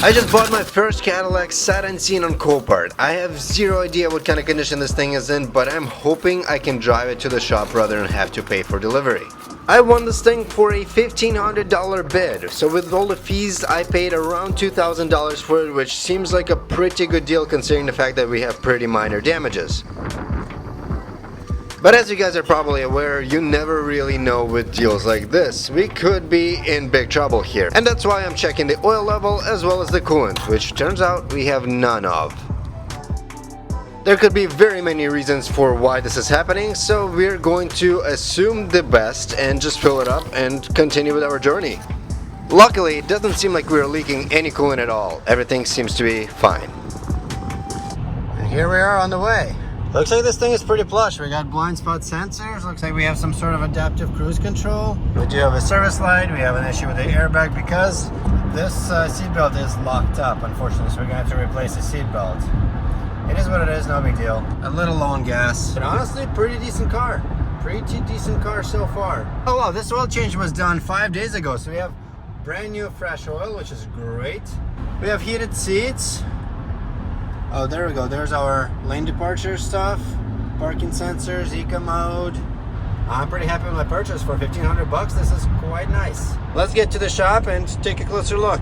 I just bought my first Cadillac sight unseen on Copart. I have zero idea what kind of condition this thing is in, but I'm hoping I can drive it to the shop rather than have to pay for delivery. I won this thing for a $1,500 bid, so with all the fees I paid around $2,000 for it, which seems like a pretty good deal considering the fact that we have pretty minor damages. But as you guys are probably aware, you never really know with deals like this. We could be in big trouble here. And that's why I'm checking the oil level as well as the coolant, which turns out we have none of. There could be very many reasons for why this is happening, so we're going to assume the best and just fill it up and continue with our journey. Luckily, it doesn't seem like we're leaking any coolant at all. Everything seems to be fine. And here we are on the way. Looks like this thing is pretty plush. We got blind spot sensors. Looks like we have some sort of adaptive cruise control. We do have a service light. We have an issue with the airbag because this seatbelt is locked up, unfortunately, so we're going to have to replace the seatbelt. It is what it is, no big deal. A little low on gas, but honestly, pretty decent car. Pretty decent car so far. Oh wow, this oil change was done 5 days ago, so we have brand new fresh oil, which is great. We have heated seats. Oh, there we go. There's our lane departure stuff, parking sensors, eco mode. I'm pretty happy with my purchase for 1,500 bucks. This is quite nice. Let's get to the shop and take a closer look.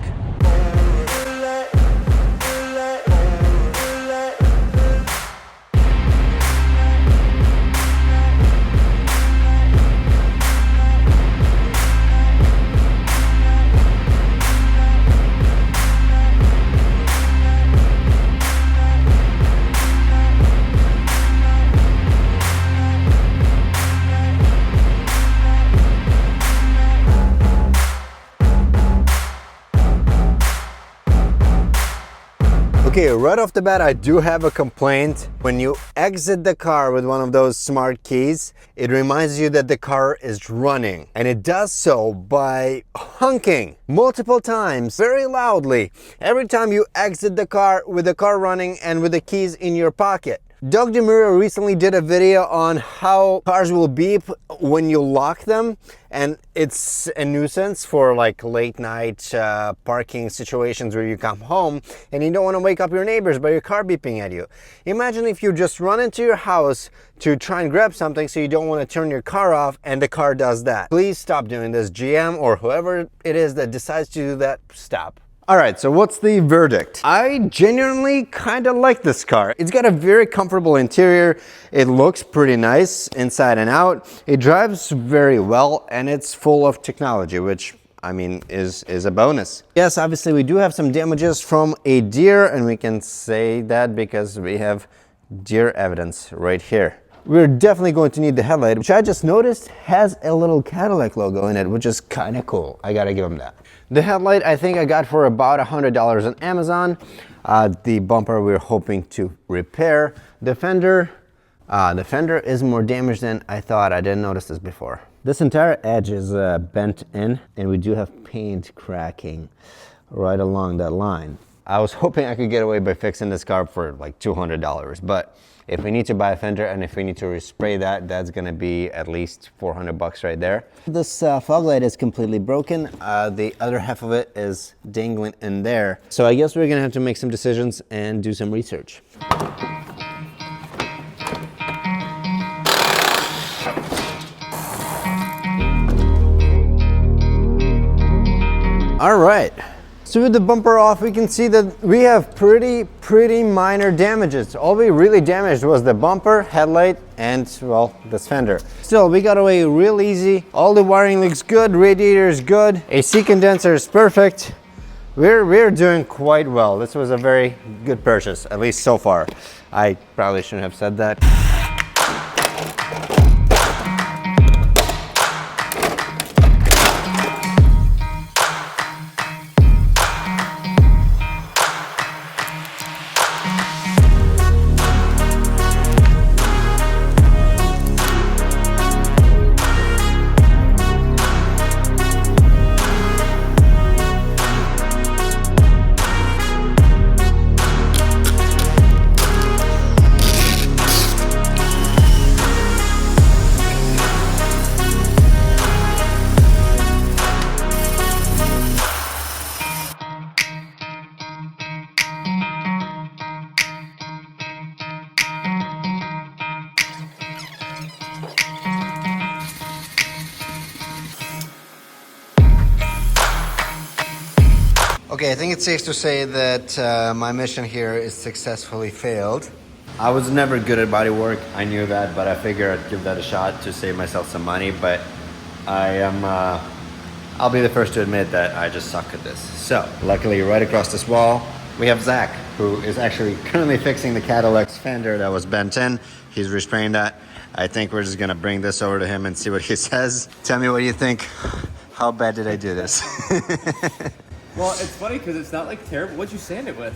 Okay, right off the bat, I do have a complaint. When you exit the car with one of those smart keys, it reminds you that the car is running. And it does so by honking multiple times, very loudly, every time you exit the car with the car running and with the keys in your pocket. Doug DeMuro recently did a video on how cars will beep when you lock them, and it's a nuisance for like late night parking situations where you come home and you don't want to wake up your neighbors by your car beeping at you. Imagine if you just run into your house to try and grab something so you don't want to turn your car off and the car does that. Please stop doing this. GM or whoever it is that decides to do that, stop. All right, so what's the verdict? I genuinely kind of like this car. It's got a very comfortable interior. It looks pretty nice inside and out. It drives very well, and it's full of technology, which I mean is a bonus. Yes, obviously we do have some damages from a deer, and we can say that because we have deer evidence right here. We're definitely going to need the headlight, which I just noticed has a little Cadillac logo in it, which is kind of cool. I gotta give them that. The headlight I think I got for about $100 on Amazon. The bumper we're hoping to repair. The fender is more damaged than I thought. I didn't notice this before. This entire edge is bent in, and we do have paint cracking right along that line. I was hoping I could get away by fixing this car for like $200, but if we need to buy a fender and if we need to respray that, that's gonna be at least 400 bucks right there. This fog light is completely broken. The other half of it is dangling in there. So I guess we're gonna have to make some decisions and do some research. All right. So with the bumper off, we can see that we have pretty minor damages. All we really damaged was the bumper, headlight, and well, this fender. Still, we got away real easy. All the wiring looks good, radiator is good, AC condenser is perfect. We're doing quite well. This was a very good purchase, at least so far. I probably shouldn't have said that. Okay, I think it's safe to say that my mission here is successfully failed. I was never good at body work. I knew that, but I figured I'd give that a shot to save myself some money. But I'll be the first to admit that I just suck at this. So, luckily, right across this wall, we have Zach, who is actually currently fixing the Cadillac's fender that was bent in. He's respraying that. I think we're just gonna bring this over to him and see what he says. Tell me what you think. How bad did I do this? Well, it's funny because it's not like terrible. What'd you sand it with?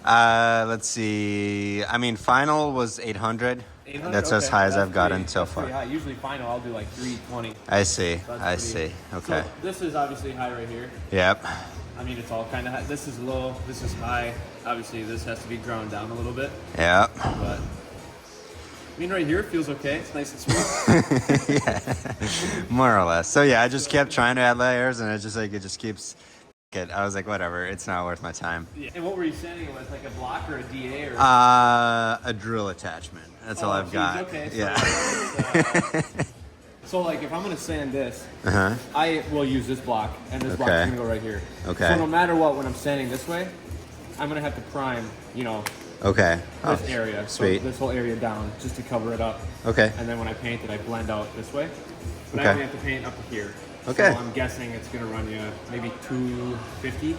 Let's see. I mean, final was 800. 800? That's okay. As high as I've gotten so far. High. Usually final, I'll do like 320. I see. So I see. Okay. So this is obviously high right here. Yep. I mean, it's all kind of high. This is low. This is high. Obviously, this has to be ground down a little bit. Yep. But I mean, right here it feels okay. It's nice and smooth. Yeah. More or less. So yeah, I just kept trying to add layers, and it just keeps. I was like, whatever, it's not worth my time. Yeah. And what were you sanding it with, like a block or a DA? Or a drill attachment. That's all I've got. Okay. So yeah. So like if I'm gonna sand this, I will use this block, and this block is gonna go right here. Okay. So no matter what, when I'm sanding this way, I'm gonna have to prime, this area. Sweet. So this whole area down, just to cover it up. Okay. And then when I paint it, I blend out this way. But I only have to paint up to here. Okay. So I'm guessing it's gonna run you maybe 250.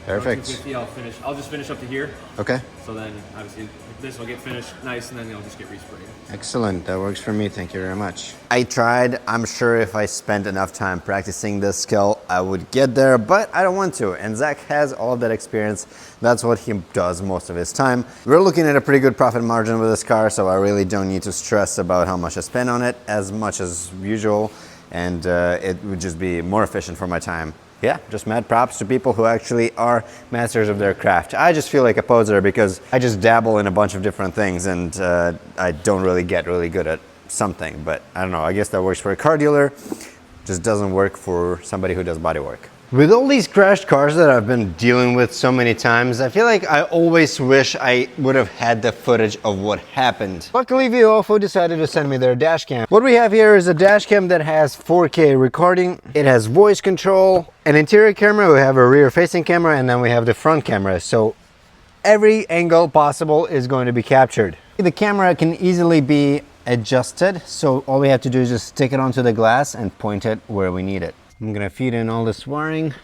Perfect. 250, I'll just finish up to here. Okay. So then obviously this will get finished nice, and then it'll just get resprayed. Excellent. That works for me. Thank you very much. I tried. I'm sure if I spent enough time practicing this skill, I would get there, but I don't want to. And Zach has all of that experience. That's what he does most of his time. We're looking at a pretty good profit margin with this car, so I really don't need to stress about how much I spend on it as much as usual. And it would just be more efficient for my time. Yeah, just mad props to people who actually are masters of their craft. I just feel like a poser because I just dabble in a bunch of different things, and I don't really get really good at something. But I don't know, I guess that works for a car dealer, just doesn't work for somebody who does body work. With all these crashed cars that I've been dealing with so many times, I feel like I always wish I would have had the footage of what happened. Luckily, VIOFO decided to send me their dash cam. What we have here is a dash cam that has 4K recording. It has voice control, an interior camera, we have a rear facing camera, and then we have the front camera. So every angle possible is going to be captured. The camera can easily be adjusted. So all we have to do is just stick it onto the glass and point it where we need it. I'm gonna feed in all this wiring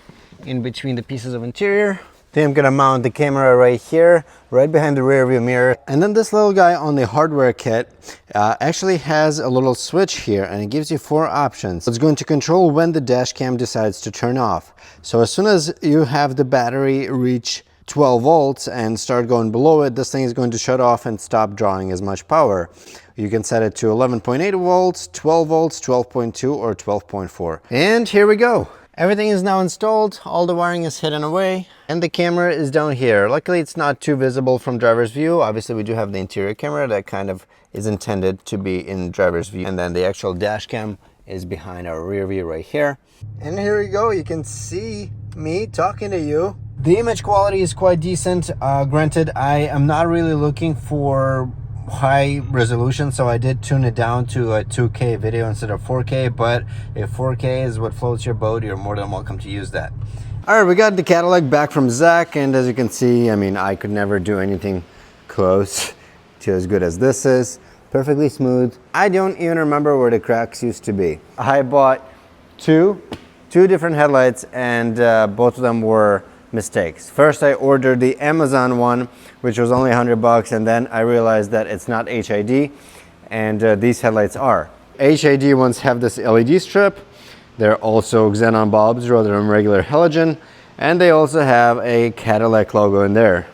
in between the pieces of interior. Then I'm gonna mount the camera right here, right behind the rear view mirror. And then this little guy on the hardware kit actually has a little switch here, and it gives you 4 options. It's going to control when the dash cam decides to turn off. So as soon as you have the battery reach 12 volts and start going below it, this thing is going to shut off and stop drawing as much power. You can set it to 11.8 volts, 12 volts, 12.2, or 12.4. And here we go. Everything is now installed, all the wiring is hidden away, and the camera is down here. Luckily, it's not too visible from driver's view. Obviously, we do have the interior camera that kind of is intended to be in driver's view, and then the actual dash cam is behind our rear view right here. And here we go. You can see me talking to you. The image quality is quite decent. Granted, I am not really looking for high resolution, so I did tune it down to a 2K video instead of 4K, but if 4K is what floats your boat, you're more than welcome to use that. All right, we got the Cadillac back from Zach, and as you can see, I mean, I could never do anything close to as good as this is. Perfectly smooth. I don't even remember where the cracks used to be. I bought two different headlights, and both of them were mistakes. First, I ordered the Amazon one, which was only $100, and then I realized that it's not HID, and these headlights are. HID ones have this LED strip. They're also xenon bulbs rather than regular halogen, and they also have a Cadillac logo in there.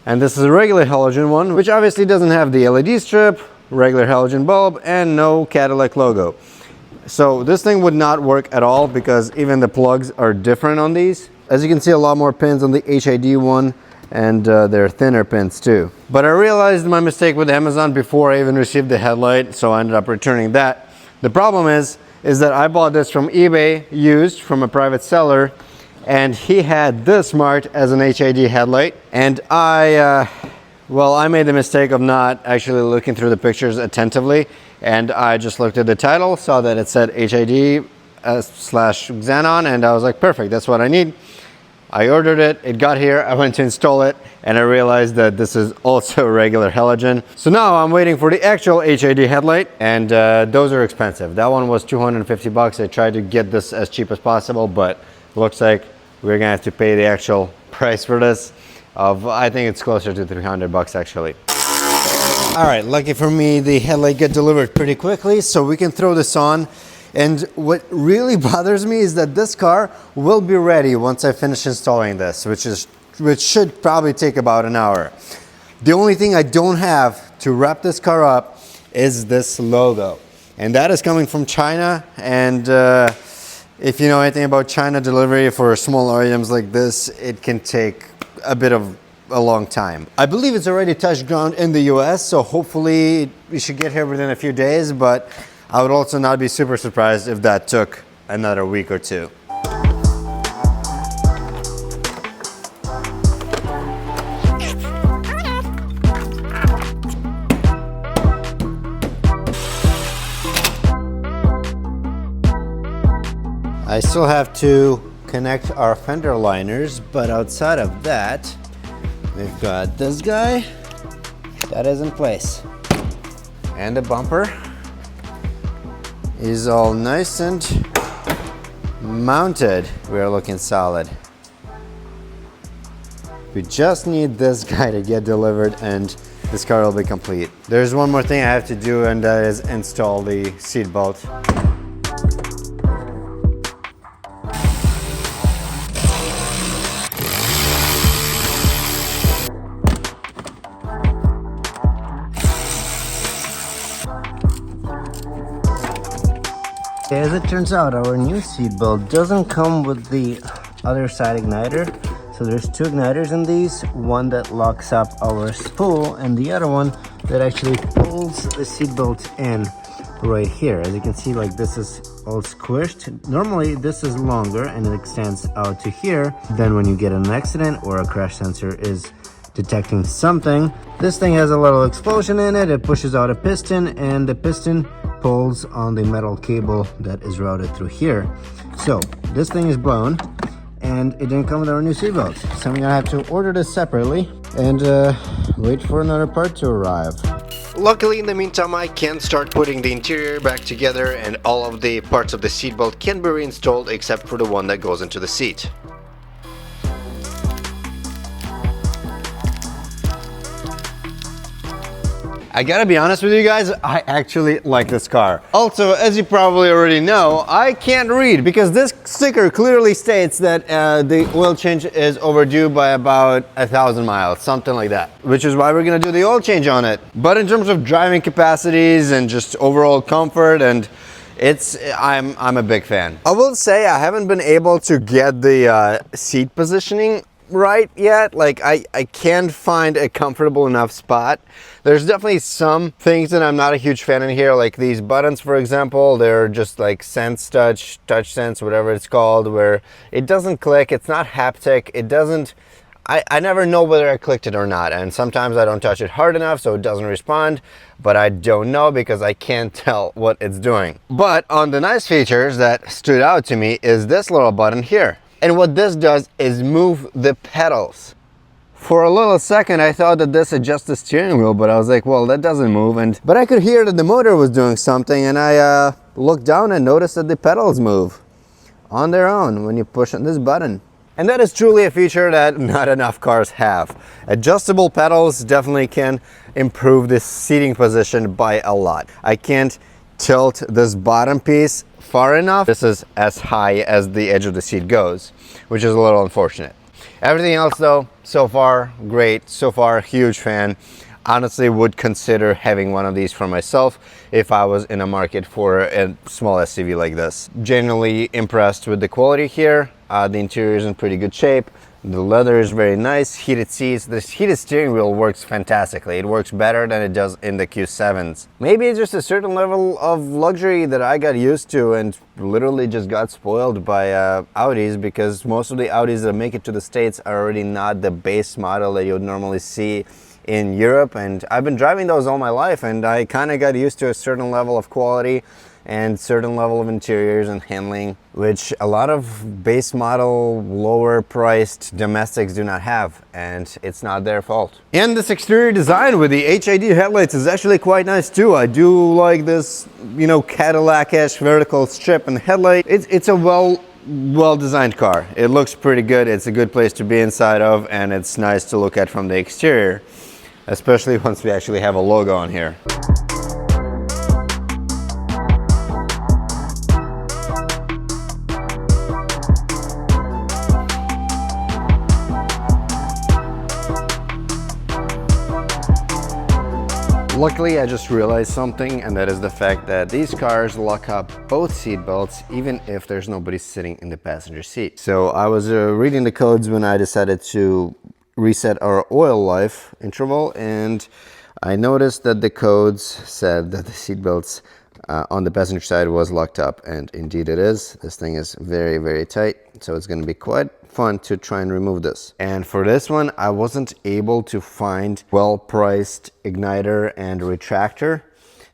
And this is a regular halogen one, which obviously doesn't have the LED strip, regular halogen bulb, and no Cadillac logo. So this thing would not work at all because even the plugs are different on these. As you can see, a lot more pins on the HID one, and they're thinner pins too. But I realized my mistake with Amazon before I even received the headlight, so I ended up returning that. The problem is that I bought this from eBay, used from a private seller, and he had this marked as an HID headlight, and I made the mistake of not actually looking through the pictures attentively, and I just looked at the title, saw that it said HID /Xenon, and I was like, perfect, that's what I need. I ordered it, it got here, I went to install it, and I realized that this is also a regular halogen. So now I'm waiting for the actual HID headlight, and those are expensive. That one was 250 bucks. I tried to get this as cheap as possible, but looks like we're gonna have to pay the actual price for this of, I think it's closer to 300 bucks actually. All right, lucky for me, the headlight got delivered pretty quickly, so we can throw this on. And what really bothers me is that this car will be ready once I finish installing this, which should probably take about an hour. The only thing I don't have to wrap this car up is this logo. And that is coming from China. And if you know anything about China delivery for small items like this, it can take a long time. I believe it's already touched ground in the US, so hopefully we should get here within a few days, but I would also not be super surprised if that took another week or two. I still have to connect our fender liners, but outside of that, we've got this guy that is in place. And the bumper is all nice and mounted. We are looking solid. We just need this guy to get delivered and this car will be complete. There's one more thing I have to do, and that is install the seat belt. As it turns out, our new seatbelt doesn't come with the other side igniter. So there's two igniters in these, one that locks up our spool and the other one that actually pulls the seatbelt in right here. As you can see, like, this is all squished. Normally this is longer and it extends out to here. Then when you get in an accident or a crash sensor is detecting something, this thing has a little explosion in it. It pushes out a piston, and the piston pulls on the metal cable that is routed through here. So this thing is blown and it didn't come with our new seatbelt. So I'm gonna have to order this separately and wait for another part to arrive. Luckily, in the meantime, I can start putting the interior back together, and all of the parts of the seatbelt can be reinstalled except for the one that goes into the seat. I gotta be honest with you guys, I actually like this car. Also, as you probably already know, I can't read because this sticker clearly states that the oil change is overdue by about 1,000 miles, something like that, which is why we're gonna do the oil change on it. But in terms of driving capacities and just overall comfort, and I'm a big fan. I will say I haven't been able to get the seat positioning right yet. Like, I can't find a comfortable enough spot. There's definitely some things that I'm not a huge fan in here, like these buttons, for example. They're just like sense touch sense, whatever it's called, where it doesn't click. It's not haptic. It doesn't, I never know whether I clicked it or not, and sometimes I don't touch it hard enough so it doesn't respond, but I don't know because I can't tell what it's doing. But on the nice features that stood out to me is this little button here. And what this does is move the pedals. For a little second, I thought that this adjusts the steering wheel, but I was like, well, that doesn't move. But I could hear that the motor was doing something, and I looked down and noticed that the pedals move on their own when you push on this button. And that is truly a feature that not enough cars have. Adjustable pedals definitely can improve the seating position by a lot. I can't tilt this bottom piece far enough. This is as high as the edge of the seat goes, which is a little unfortunate. Everything else though, so far great. So far, huge fan. Honestly would consider having one of these for myself if I was in a market for a small SUV like this. Genuinely impressed with the quality here. The interior is in pretty good shape. The leather is very nice. Heated seats. This heated steering wheel works fantastically. It works better than it does in the Q7s. Maybe it's just a certain level of luxury that I got used to and literally just got spoiled by Audis, because most of the Audis that make it to the States are already not the base model that you would normally see in Europe. And I've been driving those all my life, and I kind of got used to a certain level of quality and certain level of interiors and handling, which a lot of base model, lower priced domestics do not have, and it's not their fault. And this exterior design with the HID headlights is actually quite nice too. I do like this, you know, Cadillac-ish vertical strip and headlight. It's a well-designed car. It looks pretty good. It's a good place to be inside of, and it's nice to look at from the exterior, especially once we actually have a logo on here. Luckily, I just realized something, and that is the fact that these cars lock up both seat belts even if there's nobody sitting in the passenger seat. So I was reading the codes when I decided to reset our oil life interval, and I noticed that the codes said that the seat belts on the passenger side was locked up, and indeed it is. This thing is very, very tight, so it's going to be quite fun to try and remove this. And for this one, I wasn't able to find well-priced igniter and retractor,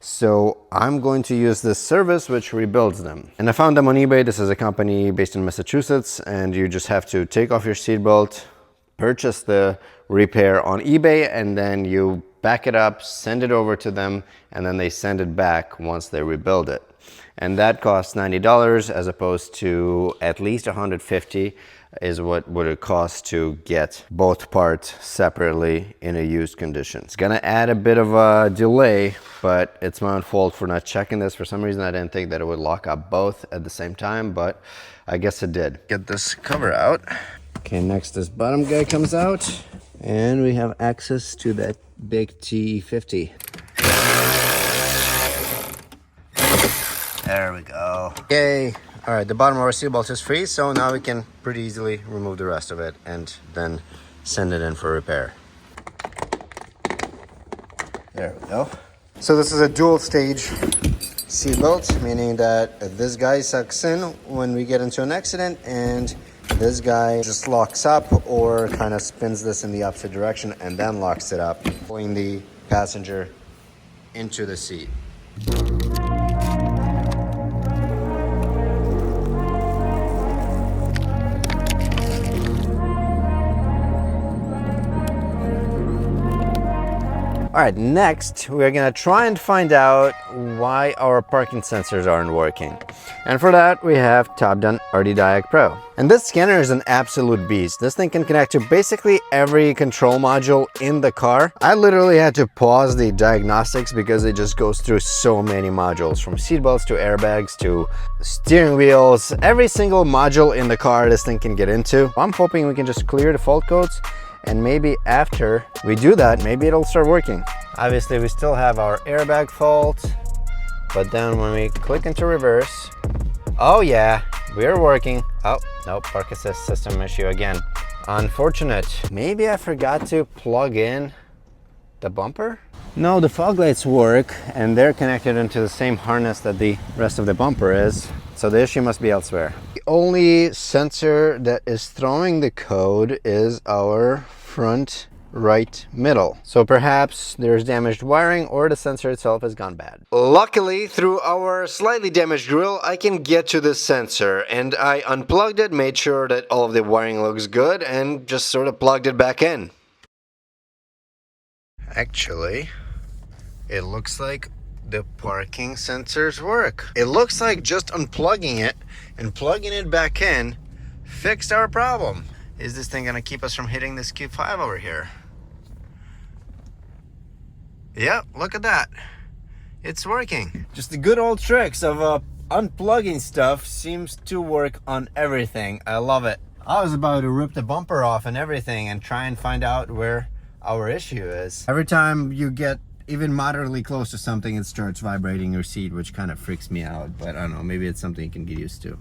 so I'm going to use this service which rebuilds them. And I found them on eBay. This is a company based in Massachusetts, and you just have to take off your seatbelt, purchase the repair on eBay, and then you back it up, send it over to them, and then they send it back once they rebuild it. And that costs $90 as opposed to at least $150 is what would it cost to get both parts separately in a used condition. It's gonna add a bit of a delay, but it's my own fault for not checking this. For some reason, I didn't think that it would lock up both at the same time, but I guess it did. Get this cover out. Okay, next this bottom guy comes out, and we have access to that big T50. There we go. Yay. All right, the bottom of our seat belt is free, so now we can pretty easily remove the rest of it and then send it in for repair. There we go. So this is a dual stage seat belt, meaning that this guy sucks in when we get into an accident, and this guy just locks up or kind of spins this in the opposite direction and then locks it up, pulling the passenger into the seat. All right, next we're gonna try and find out why our parking sensors aren't working. And for that, we have Top-Done RD Diag Pro. And this scanner is an absolute beast. This thing can connect to basically every control module in the car. I literally had to pause the diagnostics because it just goes through so many modules, from seatbelts to airbags to steering wheels. Every single module in the car this thing can get into. I'm hoping we can just clear the fault codes, and maybe after we do that, maybe it'll start working. Obviously, we still have our airbag fault, but then when we click into reverse, oh yeah, we're working. Oh, no, park assist system issue again. Unfortunate. Maybe I forgot to plug in the bumper? No, the fog lights work, and they're connected into the same harness that the rest of the bumper is. So the issue must be elsewhere. The only sensor that is throwing the code is our front right middle. So perhaps there's damaged wiring or the sensor itself has gone bad. Luckily, through our slightly damaged grill, I can get to this sensor, and I unplugged it, made sure that all of the wiring looks good, and just sort of plugged it back in. Actually, it looks like the parking sensors work. It looks like just unplugging it and plugging it back in fixed our problem. Is this thing gonna keep us from hitting this Q5 over here? Yeah, look at that. It's working. Just the good old tricks of unplugging stuff seems to work on everything. I love it. I was about to rip the bumper off and everything and try and find out where our issue is. Every time you get even moderately close to something, it starts vibrating your seat, which kind of freaks me out, but I don't know, maybe it's something you can get used to.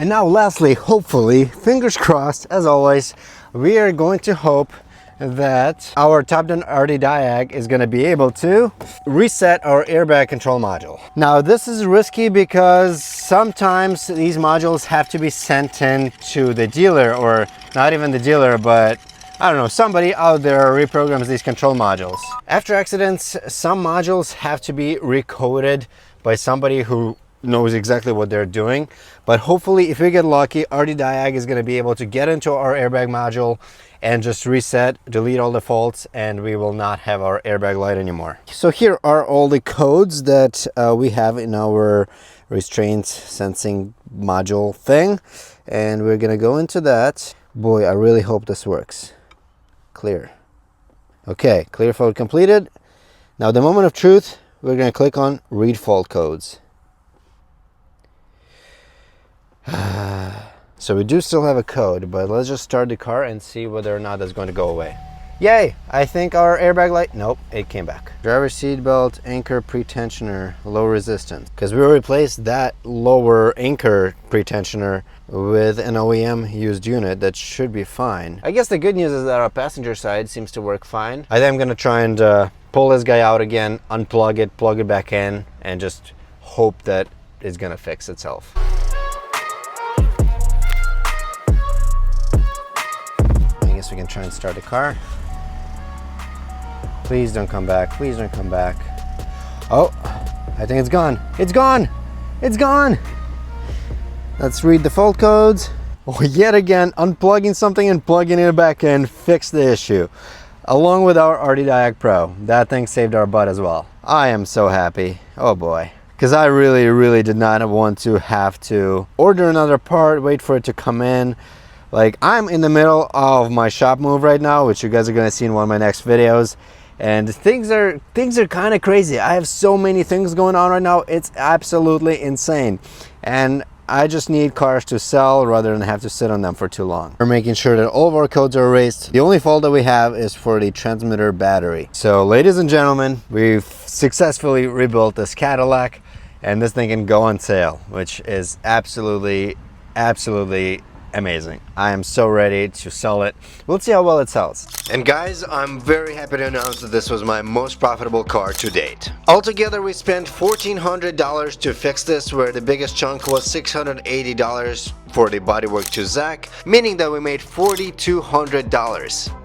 And now lastly, hopefully, fingers crossed, as always, we are going to hope that our top-down RD diag is going to be able to reset our airbag control module. Now this is risky because sometimes these modules have to be sent in to the dealer, or not even the dealer, but I don't know, somebody out there reprograms these control modules. After accidents, some modules have to be recoded by somebody who knows exactly what they're doing. But hopefully, if we get lucky, RD Diag is going to be able to get into our airbag module and just reset, delete all the faults, and we will not have our airbag light anymore. So here are all the codes that we have in our restraint sensing module thing, and we're going to go into that. Boy, I really hope this works. Clear. Okay, clear fault completed. Now the moment of truth, we're going to click on read fault codes. So we do still have a code, but let's just start the car and see whether or not that's going to go away. Yay! I think our airbag light, nope, it came back. Driver seat belt, anchor pretensioner, low resistance. Because we replaced that lower anchor pretensioner with an OEM used unit that should be fine. I guess the good news is that our passenger side seems to work fine. I think I'm gonna try and pull this guy out again, unplug it, plug it back in, and just hope that it's gonna fix itself. I guess we can try and start the car. Please don't come back. Please don't come back. Oh, I think it's gone. It's gone. It's gone. Let's read the fault codes. Oh, yet again, unplugging something and plugging it back in fixed the issue. Along with our RD Diag Pro. That thing saved our butt as well. I am so happy. Oh boy. Because I really did not want to have to order another part, wait for it to come in. Like, I'm in the middle of my shop move right now, which you guys are going to see in one of my next videos. And things are kind of crazy. I have so many things going on right now. It's absolutely insane. And I just need cars to sell rather than have to sit on them for too long. We're making sure that all of our codes are erased. The only fault that we have is for the transmitter battery. So ladies and gentlemen, we've successfully rebuilt this Cadillac, and this thing can go on sale, which is absolutely amazing. I am so ready to sell it. We'll see how well it sells. And guys, I'm very happy to announce that this was my most profitable car to date. Altogether, we spent $1,400 to fix this, where the biggest chunk was $680 for the bodywork to Zach, meaning that we made $4,200.